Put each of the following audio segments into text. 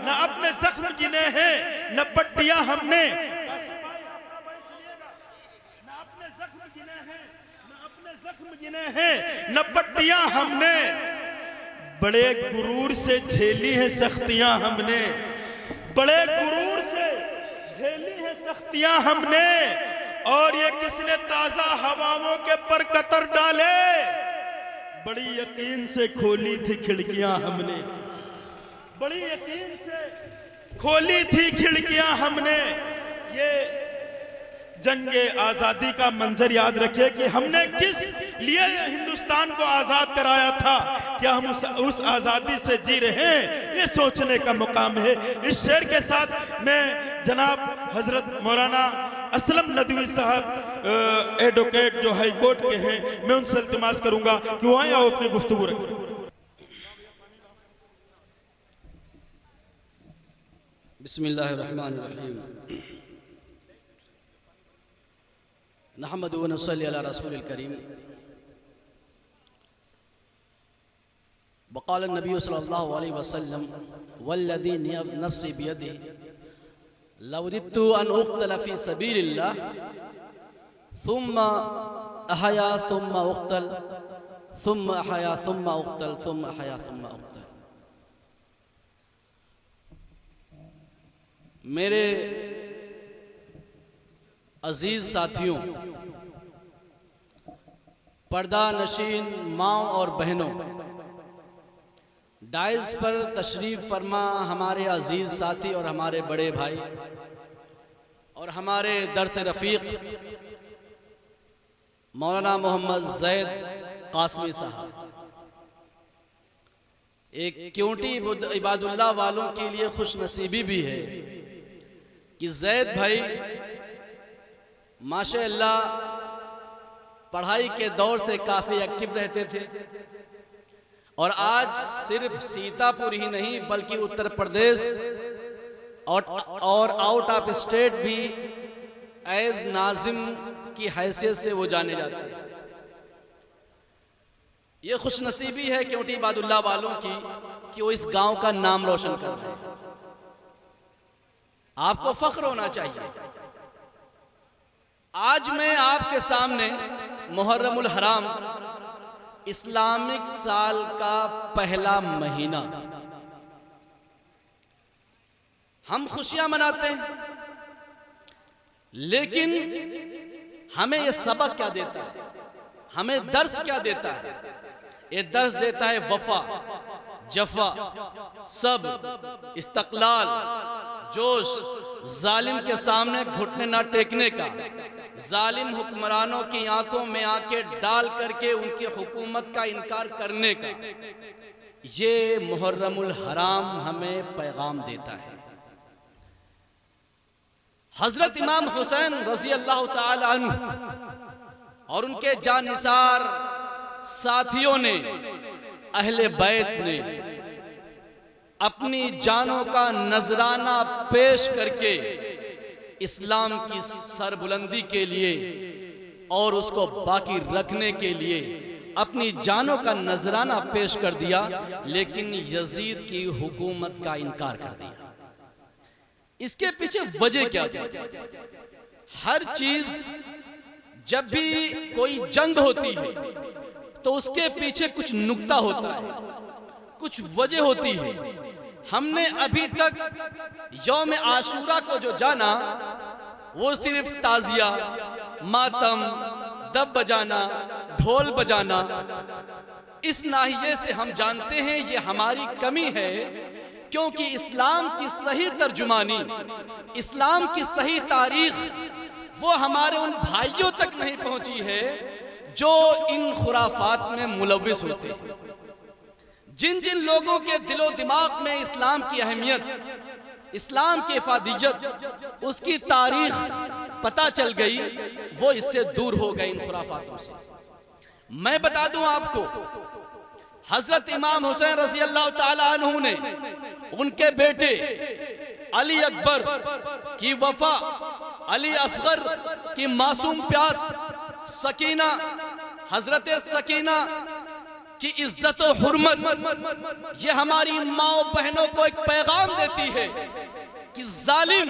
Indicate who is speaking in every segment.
Speaker 1: न अपने जख्म गिने हैं, न पट्टियां हमने, न पट्टियां हमने, बड़े गुरूर से झेली है सख्तियां हमने, बड़े गुरूर से झेली है सख्तियां हमने। और ये किसने ताजा हवाओं के पर कतर डाले, बड़ी यकीन से खोली थी खिड़कियां हमने, बड़ी यकीन से खोली थी खिड़कियां हमने। ये जंगे आजादी का मंजर याद रखिए कि हमने किस लिए हिंदुस्तान को आजाद कराया था, क्या हम उस आजादी से जी रहे हैं, ये सोचने का मुकाम है। इस शेर के साथ मैं जनाब हजरत मौलाना असलम नदवी साहब एडवोकेट जो हाई कोर्ट के हैं, मैं उनसे इल्तिमास करूंगा कि वो आए और अपनी गुफ्तगू रखें।
Speaker 2: बिस्मिल्लाहिर्रहमानिर्रहीम। नहमदु व नसल्ली अला रसूलिल करीम। वक़ाल नबी सल्लल्लाहु अलैहि वसल्लम वल्लज़ी नफ्सी बियदिही लवदित्तु अन उक़्तल फ़ी सबीलिल्लाह थुम्मा अहया थुम्मा उक़्तल थुम्मा अहया थुम्मा उक़्तल थुम्मा अहया थुम्मा उक़्तल। मेरे अजीज साथियों, पर्दा नशीन माओ और बहनों, डाइस पर तशरीफ फरमा हमारे अजीज साथी और हमारे बड़े भाई और हमारे दरस रफ़ीक मौलाना मोहम्मद ज़ैद कासमी साहब। एक क्योंटी इबादुल्लाह वालों के लिए खुश नसीबी भी है कि ज़ैद भाई माशाअल्लाह पढ़ाई के दौर से काफ़ी एक्टिव रहते थे और आज सिर्फ सीतापुर ही नहीं बल्कि उत्तर प्रदेश और आउट ऑफ स्टेट भी एज नाजिम की हैसियत से वो जाने जाते हैं। ये खुशनसीबी है क्योंकि इबादुल्लाह वालों की कि वो इस गांव का नाम रोशन कर रहे हैं। आपको फख्र होना चाहिए। आज मैं आपके सामने मुहर्रमुल हराम इस्लामिक साल का पहला महीना, हम खुशियां मनाते हैं, लेकिन हमें यह सबक क्या देता है, हमें दर्स क्या देता है? ये दर्स देता है वफा, जफा, सब्र, इस्तक़लाल, जोश, जालिम के सामने घुटने ना टेकने का, जालिम हुक्मरानों की आंखों में आंखें डाल करके उनकी हुकूमत का इनकार करने का। ये मुहर्रमुल हराम हमें पैगाम देता है। हजरत इमाम हुसैन रज़ी अल्लाह ताला अन्हु और उनके जानिसार साथियों ने, अहले बैत ने अपनी जानों का नजराना पेश करके इस्लाम की सरबुलंदी के लिए और उसको बाकी रखने के लिए अपनी जानों का नजराना पेश कर दिया, लेकिन यजीद की हुकूमत का इनकार कर दिया। इसके पीछे वजह क्या थी? हर चीज जब भी कोई जंग होती है तो उसके पीछे कुछ नुक्ता होता है, कुछ वजह होती है। हमने अभी तक यौम आशूरा को जो जाना वो सिर्फ ताजिया, मातम, दब बजाना, ढोल बजाना, इस नाहिये से हम जानते हैं ये हमारी कमी है, क्योंकि इस्लाम की सही तर्जुमानी, इस्लाम की सही तारीख वो हमारे उन भाइयों तक नहीं पहुंची है जो इन खुराफात में मुलव्विस होते हैं। जिन जिन लोगों के दिलो दिमाग में इस्लाम की अहमियत, इस्लाम की इफादियत, उसकी तारीख पता चल गई, वो इससे दूर हो गए इन खुराफातों से। मैं बता दूं आपको, हजरत इमाम हुसैन रज़ी अल्लाह ताला अन्हु ने उनके बेटे अली अकबर की वफा, अली असगर की मासूम प्यास सकीना, हजरत सकीना की इज्जत और हुर्मत, ये हमारी माओ बहनों को एक पैगाम देती है कि जालिम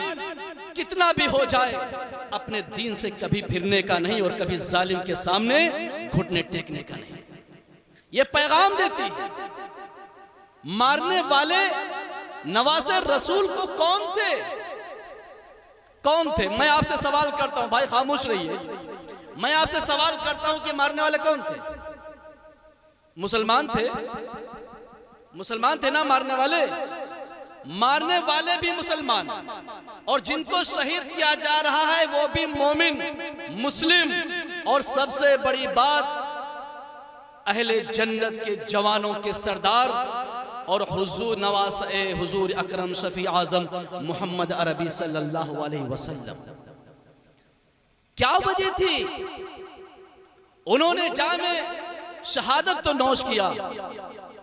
Speaker 2: कितना भी हो जाए अपने दीन से कभी फिरने का नहीं और कभी जालिम के सामने घुटने टेकने का नहीं। ये पैगाम देती है। मारने वाले नवासे रसूल को कौन थे? कौन थे? मैं आपसे सवाल करता हूं, भाई खामोश रहिए। मैं आपसे सवाल करता हूं कि मारने वाले कौन थे? मुसलमान थे? मुसलमान थे ना मारने वाले? मारने वाले भी मुसलमान, और जिनको शहीद किया जा रहा है वो भी मोमिन मुस्लिम, और सबसे बड़ी बात अहले जन्नत के जवानों के सरदार और हुजूर नवास हुजूर अकरम शफी आजम मोहम्मद अरबी सल्लल्लाहु अलैहि वसल्लम। क्या वजह थी? उन्होंने जामे शहादत तो नौश किया,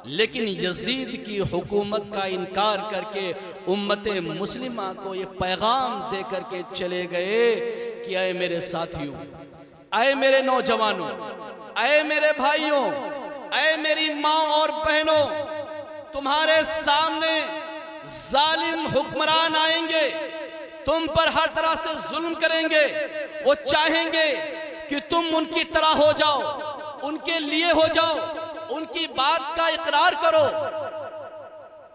Speaker 2: लेकिन यजीद की हुकूमत का इनकार करके उम्मते मुस्लिमा को ये पैगाम दे करके चले गए कि अय मेरे साथियों, अय मेरे नौजवानों, अय मेरे भाइयों, अय मेरी माँ और बहनों, तुम्हारे सामने जालिम हुक्मरान आएंगे, तुम पर हर तरह से जुल्म करेंगे। वो चाहेंगे कि तुम उनकी तरह हो जाओ, उनके लिए हो जाओ, उनकी बात का इकरार करो।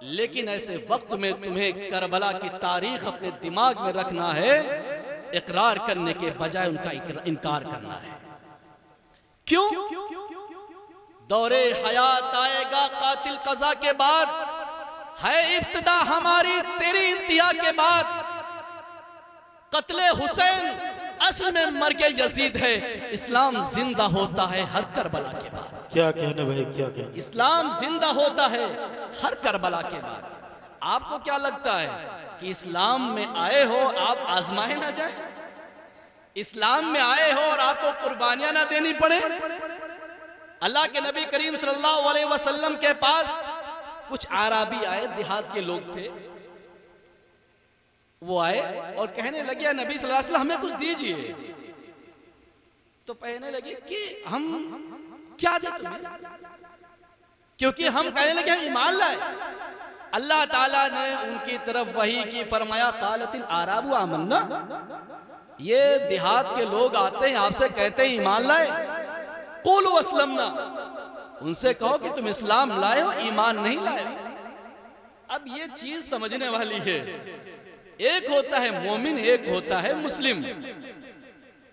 Speaker 2: लेकिन ऐसे वक्त में तुम्हें करबला की तारीख अपने दिमाग में रखना है, इकरार करने के बजाय उनका इनकार करना है। क्यों? दौरे हयात आएगा कातिल कज़ा के बाद, है इब्तिदा हमारी तेरी इंतहा के बाद। कत्ले हुसैन असल में मर्गे यजीद है, इस्लाम जिंदा होता है हर करबला के बाद।
Speaker 1: क्या कहने भाई, क्या कहने?
Speaker 2: इस्लाम जिंदा होता है हर करबला के बाद। आपको क्या लगता है कि इस्लाम में आए हो आप आजमाए ना जाए? इस्लाम में आए हो और आपको कुर्बानियां ना देनी पड़े? अल्लाह के नबी करीम सल्लल्लाहु अलैहि वसल्लम के पास कुछ आराबी आए, देहात के लोग थे। वो आए और कहने लगे नबी सल्लल्लाहु अलैहि वसल्लम हमें कुछ दीजिए। तो कहने लगे कि हम क्या दें तुम्हें, क्योंकि हम कहने लगे हम ईमान लाए। अल्लाह ताला ने उनकी तरफ वही की, फरमाया कालतिल आराबु आमन्ना, ये देहात के लोग आते हैं आपसे कहते हैं ईमान लाए, कुलू अस्लमना, उनसे कहो कि तुम इस्लाम लाए हो, ईमान नहीं लाए। अब ये चीज समझने वाली है, एक होता है मोमिन, एक होता है मुस्लिम।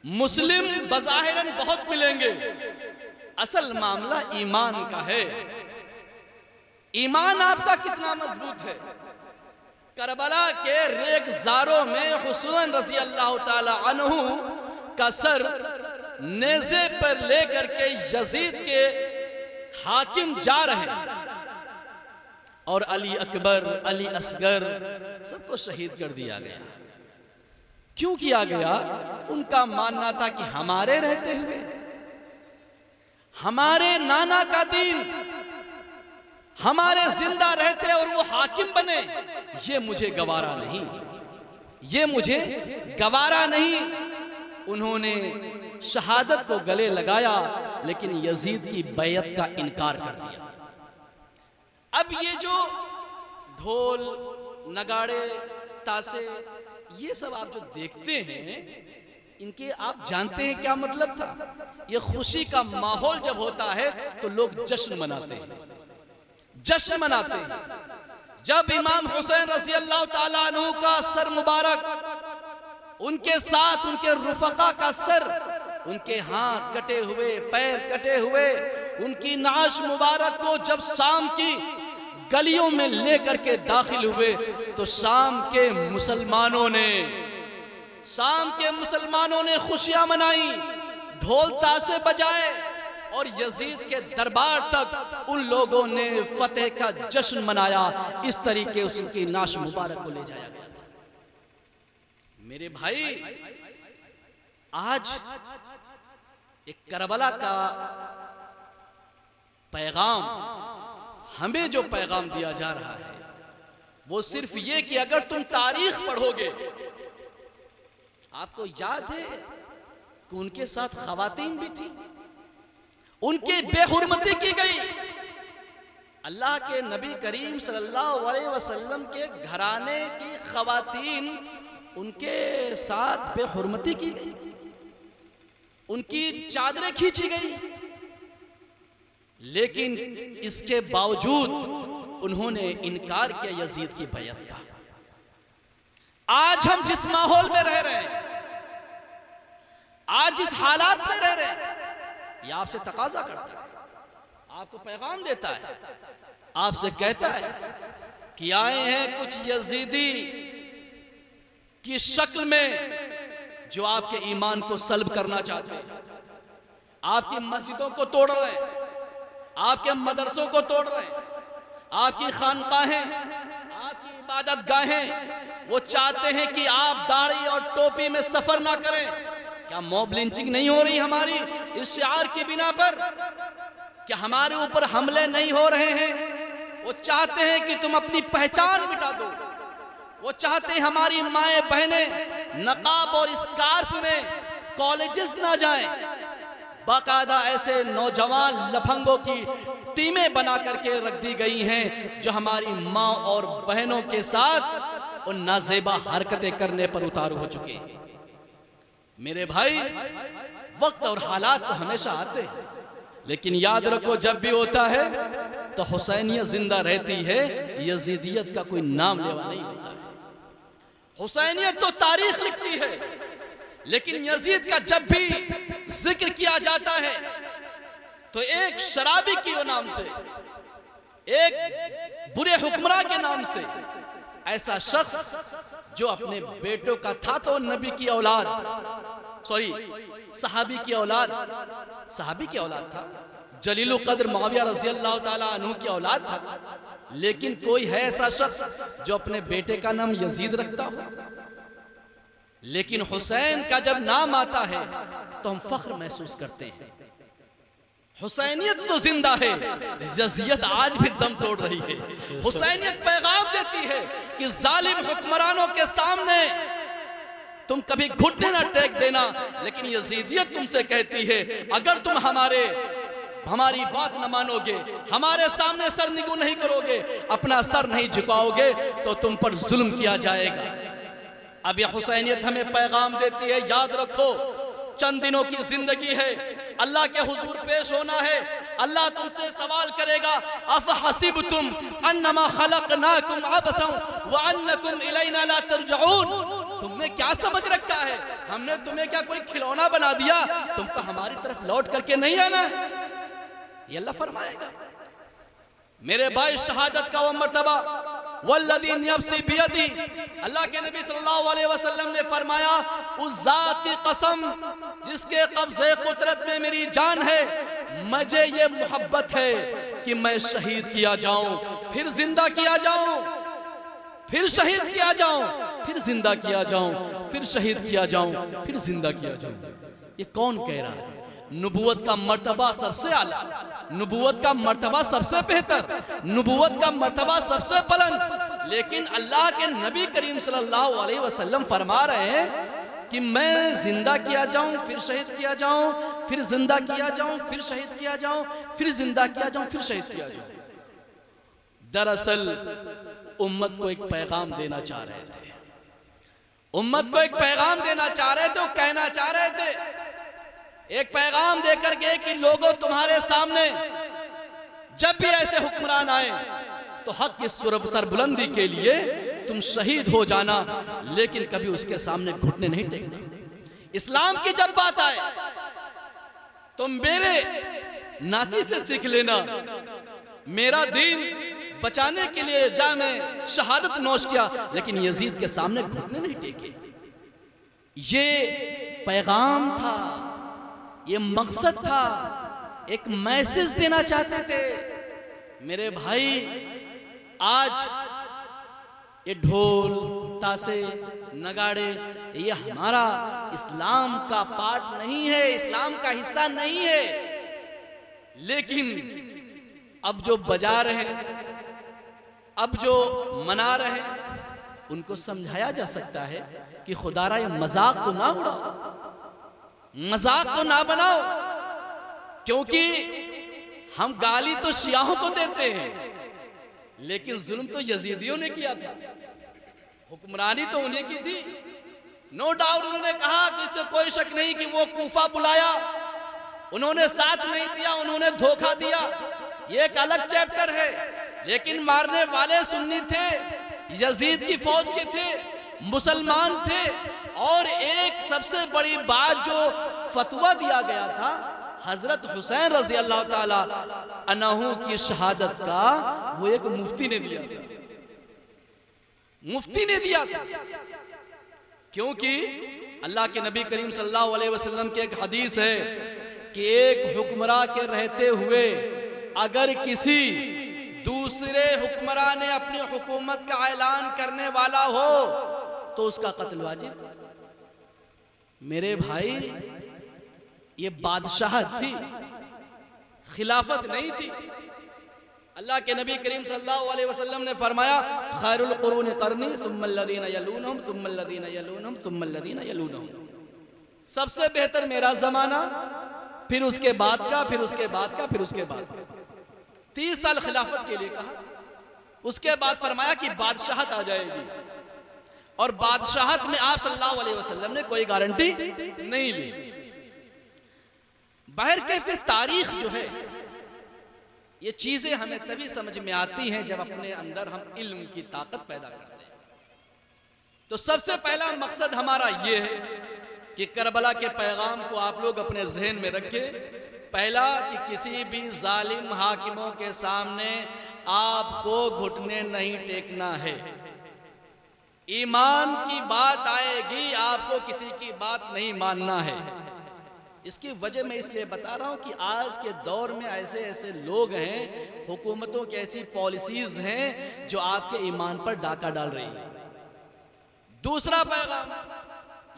Speaker 2: मुस्लिम बज़ाहिरन बहुत मिलेंगे, असल मामला ईमान का है। ईमान आपका कितना मजबूत है? करबला के रेगजारों में हुसैन रज़ी अल्लाह ताला अन्हु का सर नेज़े पर लेकर के यजीद के हाकिम जा रहे, और अली अकबर, अली असगर सबको शहीद कर दिया गया। क्यों किया गया? उनका मानना था कि हमारे रहते हुए, हमारे नाना का दीन हमारे जिंदा रहते और वो हाकिम बने, ये मुझे गवारा नहीं, ये मुझे गवारा नहीं। उन्होंने शहादत को गले लगाया, लेकिन यजीद की बैयत का इनकार कर दिया। अब ये जो ढोल, नगाड़े, तासे, ये सब आप जो देखते हैं, इनके आप जानते हैं क्या मतलब था? ये खुशी का माहौल जब होता है तो लोग जश्न मनाते हैं, जश्न मनाते हैं। जब इमाम हुसैन रज़ी अल्लाह ताला अन्हु का सर मुबारक, उनके साथ उनके रुफका का सर, उनके हाथ कटे हुए, पैर कटे हुए, उनकी नाश मुबारक को जब शाम की गलियों में लेकर के दाखिल हुए, तो शाम के मुसलमानों ने खुशियां मनाई, ढोल ताशे बजाए, और यजीद के दरबार तक उन लोगों ने फतेह का जश्न मनाया। इस तरीके उसकी नाश मुबारक को ले जाया गया था। मेरे भाई, आज एक करबला का पैगाम, हमें जो पैगाम दिया जा रहा है वो सिर्फ ये कि अगर तुम तारीख पढ़ोगे, आपको याद है कि उनके साथ खवातीन भी थी, उनकी बेहुरमती की गई, अल्लाह के नबी करीम सल्लल्लाहु अलैहि वसल्लम के घराने की खवातीन उनके साथ बेहुरमती की गई, उनकी चादरें खींची गई, लेकिन इसके बावजूद उन्होंने इनकार किया यजीद की बैअत का। आज हम जिस माहौल में रह रहे हैं, आज जिस हालात में रह रहे हैं, यह आपसे तकाजा करता है, आपको पैगाम देता है, आपसे कहता है कि आए हैं कुछ यजीदी की शक्ल में जो आपके ईमान को सल्ब करना चाहते हैं, आपकी मस्जिदों को तोड़ रहे हैं, आपके मदरसों को तोड़ रहे हैं, आपकी खानकाहें, आपकी इबादत गाहें। वो चाहते हैं कि आप दाढ़ी और टोपी में सफर ना करें। क्या मॉब लिंचिंग नहीं हो रही हमारी इस शिआर की बिना पर? क्या हमारे ऊपर हमले नहीं हो रहे हैं? वो चाहते हैं कि तुम अपनी पहचान मिटा दो। वो चाहते हैं हमारी माएं बहनें नकाब और स्कार्फ में कॉलेजेस ना जाएं। बाकायदा ऐसे नौजवान लफंगों की टीमें बना करके रख दी गई हैं जो हमारी माँ और बहनों के साथ उन नाजेबा हरकतें करने पर उतारू हो चुके हैं। मेरे भाई, वक्त और हालात तो हमेशा आते हैं, लेकिन याद रखो जब भी होता है तो हुसैनियत जिंदा रहती है, यजीदियत का कोई नाम लेवा नहीं होता है। हुसैनियत तो तारीख लिखती है, लेकिन यजीद का जब भी जिक्र किया जाता है तो एक शराबी के नाम पे, एक बुरे हुक्मरान के नाम से, ऐसा शख्स जो अपने बेटों का था तो नबी की औलाद, सॉरी सहाबी की औलाद, सहाबी की औलाद था, जलीलुल कद्र मुआविया रज़ी अल्लाह ताला अन्हु की औलाद था, लेकिन कोई है ऐसा शख्स जो अपने बेटे का नाम यजीद रखता हो? लेकिन हुसैन का जब नाम आता है तो हम फख्र महसूस करते हैं। हुसैनियत तो जिंदा है, यजीदियत आज भी दम तोड़ रही है। हुसैनियत पैगाम देती है कि जालिम हुक्मरानों के सामने तुम कभी घुटने ना टेक देना, लेकिन यजीदियत तुमसे कहती है अगर तुम हमारी बात न मानोगे, हमारे सामने सर निगू नहीं करोगे, अपना सर नहीं झुकाओगे, तो तुम पर जुल्म किया जाएगा। अब यह हुसैनियत हमें पैगाम देती है, याद रखो चंद दिनों की जिंदगी है, अल्लाह के हुजूर पेश होना है। अल्लाह तुमसे सवाल करेगा, अफहसिबतुम अन्नमा खलकनाकुम अबथन व अन्नकुम इलैना ला तुरजऊन। तुमने क्या समझ रखा है, हमने तुम्हें क्या कोई खिलौना बना दिया, तुमको हमारी तरफ लौट करके नहीं आना है? ये अल्लाह फरमाएगा। मेरे भाई, शहादत का वो मर्तबा वल्लज़ी नफ्सी बियदी, अल्लाह के नबी सल्लल्लाहु अलैहि वसल्लम ने फरमाया, उस जात की कसम जिसके कब्ज़े कुदरत में मेरी जान है, मुझे ये मोहब्बत है कि मैं शहीद किया जाऊं, फिर जिंदा किया जाऊं, फिर शहीद किया जाऊं, फिर जिंदा किया जाऊं, फिर शहीद किया जाऊं, फिर जिंदा किया जाऊं। ये कौन कह रहा है? नबूवत का मर्तबा सबसे आला, नबूवत का मर्तबा सबसे बेहतर, नबूवत का मर्तबा सबसे बुलंद। लेकिन अल्लाह के नबी करीम सल्लल्लाहु अलैहि वसल्लम फरमा रहे हैं कि मैं जिंदा किया जाऊं, फिर शहीद किया जाऊं, फिर जिंदा किया जाऊं, फिर शहीद किया जाऊं, फिर जिंदा किया जाऊं, फिर शहीद किया जाऊं। दरअसल उम्मत को एक पैगाम देना चाह रहे थे, उम्मत को एक पैगाम देना चाह रहे थे, वो कहना चाह रहे थे, एक पैगाम देकर के कि लोगों तुम्हारे सामने जब भी ऐसे हुक्मरान आए तो हक की सरबुलंदी के लिए तुम शहीद हो जाना, लेकिन कभी उसके सामने घुटने नहीं टेकना। इस्लाम की जब बात आए तो मेरे नाती से सीख लेना, मेरा दीन बचाने के लिए जा मैं शहादत नोश किया, लेकिन यजीद के सामने घुटने नहीं टेके। ये पैगाम था, ये मकसद था, एक मैसेज देना चाहते थे। मेरे भाई, आज ये ढोल तासे नगाड़े ये हमारा इस्लाम का पार्ट नहीं है, इस्लाम का हिस्सा नहीं है, लेकिन अब जो बजा रहे हैं, अब जो मना रहे हैं, उनको समझाया जा सकता है कि खुदारा ये मजाक तो ना उड़ाओ, मजाक तो ना बनाओ, क्योंकि हम गाली तो शियाहों को देते हैं, लेकिन जुल्म तो यजीदियों ने किया था, हुक्मरानी तो उन्हीं की थी। नो डाउट उन्होंने कहा कि इसमें कोई शक नहीं कि वो कूफा बुलाया, उन्होंने साथ नहीं दिया, उन्होंने धोखा दिया, ये एक अलग चैप्टर है। लेकिन मारने वाले सुन्नी थे, यजीद की फौज के थे, मुसलमान थे। और एक सबसे बड़ी बात जो फतवा दिया गया था हजरत हुसैन रजी अल्लाह ताला अन्हु की शहादत का, वो एक मुफ्ती ने दिया था, मुफ्ती ने दिया था। क्योंकि अल्लाह के नबी करीम सल्लल्लाहु अलैहि वसल्लम की एक हदीस है कि एक हुक्मरान के रहते हुए अगर किसी दूसरे हुक्मरान ने अपनी हुकूमत का ऐलान करने वाला हो तो उसका कत्ल वाजिब। मेरे भाई, ये बादशाहत थी, खिलाफत नहीं थी। अल्लाह के नबी करीम सल्लल्लाहु अलैहि वसल्लम ने फरमाया, खैरुल कुरून करनी सुम्मल्लज़ीना यलूनहुम सुम्मल्लज़ीना यलूनहुम सुम्मल्लज़ीना यलूनहुम। सबसे बेहतर मेरा जमाना, फिर उसके बाद का, फिर उसके बाद का, फिर उसके बाद का। 30 साल खिलाफत के लिए कहा। उसके बाद फरमाया कि बादशाहत आ जाएगी, और बादशाहत में आप सल्लल्लाहु अलैहि वसल्लम ने कोई गारंटी नहीं ली। बाहर के फिर तारीख जो है, ये चीजें हमें तभी समझ में आती हैं जब अपने अंदर हम इल्म की ताकत पैदा करते हैं। तो सबसे पहला मकसद हमारा ये है कि करबला के पैगाम को आप लोग अपने जहन में रखें। पहला कि किसी भी जालिम हाकिमों के सामने आपको घुटने नहीं टेकना है। ईमान की बात आएगी, आपको किसी की बात नहीं मानना है। इसकी वजह मैं इसलिए बता रहा हूं कि आज के दौर में ऐसे ऐसे लोग हैं, हुकूमतों की ऐसी पॉलिसीज हैं जो आपके ईमान पर डाका डाल रही है। दूसरा पैगाम,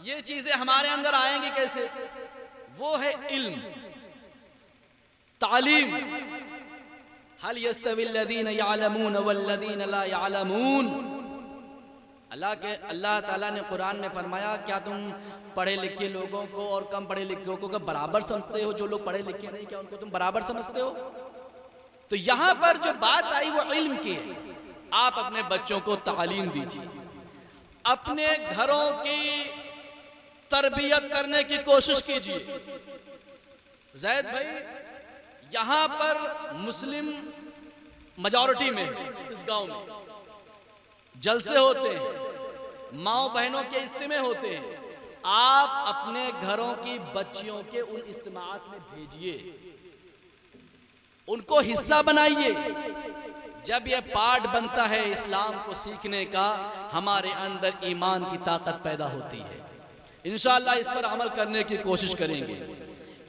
Speaker 2: ये चीजें हमारे अंदर आएंगी कैसे? वो है इल्म, तालीम। हल यस्तविल्लज़ीन यअलमून वल्लज़ीन ला यअलमून। अल्लाह ताला ने कुरान में फरमाया, क्या तुम पढ़े लिखे लोगों को और कम पढ़े लिखे को बराबर समझते हो? जो लोग पढ़े लिखे नहीं, क्या उनको तुम बराबर समझते हो? तो यहां पर जो बात आई वो इल्म की है। आप अपने बच्चों को तालीम दीजिए, अपने घरों की तरबियत करने की कोशिश कीजिए। जैद भाई, यहां पर मुस्लिम मेजॉरिटी में इस गांव में जलसे होते हैं, माओ बहनों के इज्तिमा होते हैं। आप अपने घरों की बच्चियों के उन इज्तिमात में भेजिए, उनको हिस्सा बनाइए। जब यह पार्ट बनता है इस्लाम को सीखने का, हमारे अंदर ईमान की ताकत पैदा होती है। इंशाअल्लाह इस पर अमल करने की कोशिश करेंगे।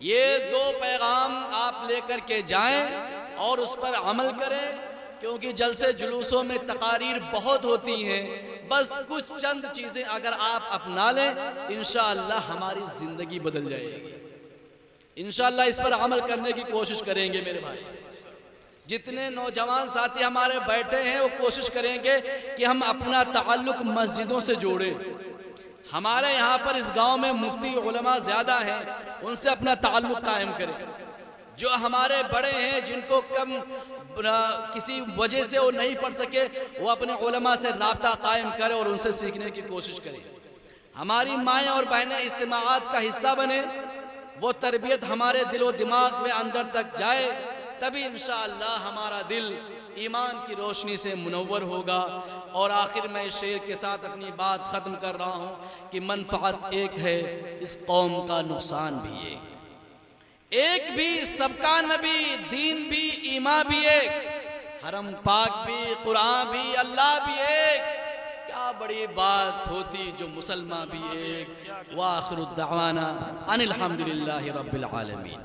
Speaker 2: ये 2 पैगाम आप लेकर के जाएं और उस पर अमल करें, क्योंकि जलसे जुलूसों में तकारीर बहुत होती हैं। बस कुछ चंद चीज़ें अगर आप अपना लें, इंशाअल्लाह हमारी ज़िंदगी बदल जाएगी। इंशाअल्लाह इस पर अमल करने की कोशिश करेंगे मेरे भाई। जितने नौजवान साथी हमारे बैठे हैं वो कोशिश करेंगे कि हम अपना ताल्लुक मस्जिदों से जोड़ें। हमारे यहाँ पर इस गांव में मुफ्ती उलमा ज़्यादा हैं, उनसे अपना ताल्लुक कायम करें। जो हमारे बड़े हैं, जिनको कम किसी वजह से वो नहीं पढ़ सके, वो अपने उलमा से राब्ता कायम करें और उनसे सीखने की कोशिश करें। हमारी माएँ और बहनें इज्तिमाआत का हिस्सा बने, वो तरबियत हमारे दिलो दिमाग में अंदर तक जाए, तभी इंशाअल्लाह हमारा दिल ईमान की रोशनी से मुनव्वर होगा। और आखिर में इस शेर के साथ अपनी बात ख़त्म कर रहा हूँ कि मनफ़अत एक है, इस कौम का नुकसान भी एक भी, सबका नबी, दीन भी, ईमान भी एक, हरम पाक भी, कुरान भी, अल्लाह भी एक। क्या बड़ी बात होती जो मुसलमान भी एक। व आखिरु दावाना अनिल हम्दुलिल्लाहि रब्बिल आलमीन।